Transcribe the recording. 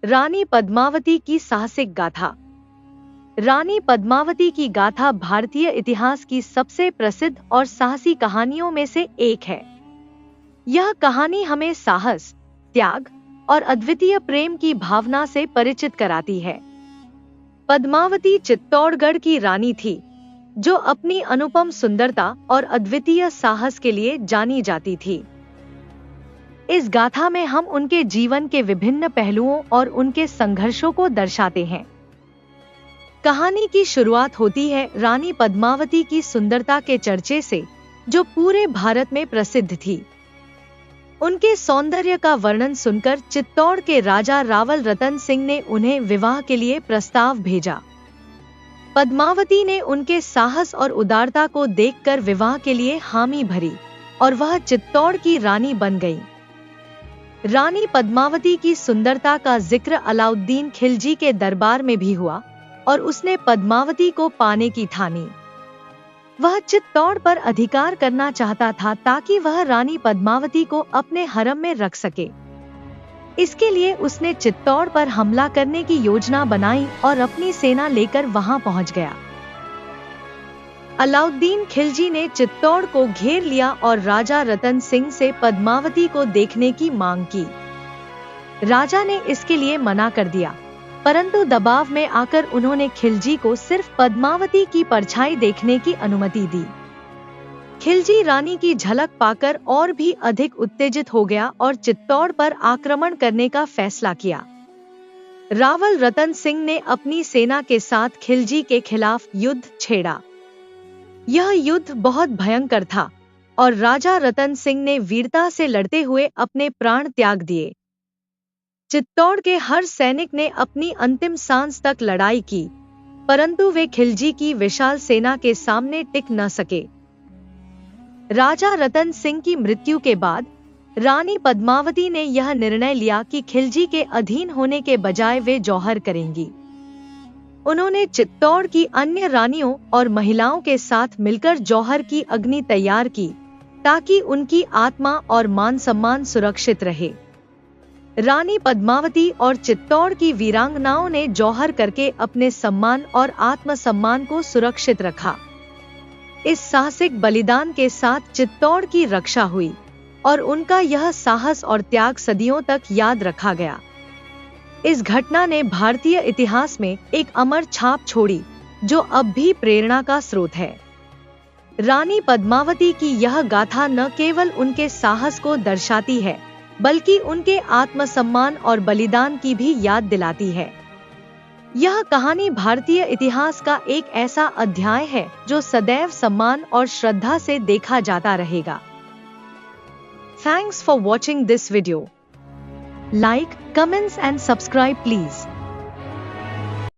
रानी पद्मावती की साहसिक गाथा। रानी पद्मावती की गाथा भारतीय इतिहास की सबसे प्रसिद्ध और साहसी कहानियों में से एक है। यह कहानी हमें साहस, त्याग और अद्वितीय प्रेम की भावना से परिचित कराती है। पद्मावती चित्तौड़गढ़ की रानी थी, जो अपनी अनुपम सुंदरता और अद्वितीय साहस के लिए जानी जाती थी। इस गाथा में हम उनके जीवन के विभिन्न पहलुओं और उनके संघर्षों को दर्शाते हैं। कहानी की शुरुआत होती है रानी पद्मावती की सुंदरता के चर्चे से, जो पूरे भारत में प्रसिद्ध थी। उनके सौंदर्य का वर्णन सुनकर चित्तौड़ के राजा रावल रतन सिंह ने उन्हें विवाह के लिए प्रस्ताव भेजा। पद्मावती ने उनके साहस और उदारता को देखकर विवाह के लिए हामी भरी और वह चित्तौड़ की रानी बन गई। रानी पद्मावती की सुंदरता का जिक्र अलाउद्दीन खिलजी के दरबार में भी हुआ और उसने पद्मावती को पाने की ठानी। वह चित्तौड़ पर अधिकार करना चाहता था ताकि वह रानी पद्मावती को अपने हरम में रख सके। इसके लिए उसने चित्तौड़ पर हमला करने की योजना बनाई और अपनी सेना लेकर वहां पहुंच गया। अलाउद्दीन खिलजी ने चित्तौड़ को घेर लिया और राजा रतन सिंह से पद्मावती को देखने की मांग की। राजा ने इसके लिए मना कर दिया, परंतु दबाव में आकर उन्होंने खिलजी को सिर्फ पद्मावती की परछाई देखने की अनुमति दी। खिलजी रानी की झलक पाकर और भी अधिक उत्तेजित हो गया और चित्तौड़ पर आक्रमण करने का फैसला किया। रावल रतन सिंह ने अपनी सेना के साथ खिलजी के खिलाफ युद्ध छेड़ा। यह युद्ध बहुत भयंकर था और राजा रतन सिंह ने वीरता से लड़ते हुए अपने प्राण त्याग दिए। चित्तौड़ के हर सैनिक ने अपनी अंतिम सांस तक लड़ाई की, परंतु वे खिलजी की विशाल सेना के सामने टिक न सके। राजा रतन सिंह की मृत्यु के बाद रानी पद्मावती ने यह निर्णय लिया कि खिलजी के अधीन होने के बजाय वे जौहर करेंगी। उन्होंने चित्तौड़ की अन्य रानियों और महिलाओं के साथ मिलकर जौहर की अग्नि तैयार की, ताकि उनकी आत्मा और मान सम्मान सुरक्षित रहे। रानी पद्मावती और चित्तौड़ की वीरांगनाओं ने जौहर करके अपने सम्मान और आत्मसम्मान को सुरक्षित रखा। इस साहसिक बलिदान के साथ चित्तौड़ की रक्षा हुई और उनका यह साहस और त्याग सदियों तक याद रखा गया। इस घटना ने भारतीय इतिहास में एक अमर छाप छोड़ी, जो अब भी प्रेरणा का स्रोत है। रानी पद्मावती की यह गाथा न केवल उनके साहस को दर्शाती है, बल्कि उनके आत्मसम्मान और बलिदान की भी याद दिलाती है। यह कहानी भारतीय इतिहास का एक ऐसा अध्याय है जो सदैव सम्मान और श्रद्धा से देखा जाता रहेगा। Thanks for watching this video. Like, comments and subscribe please.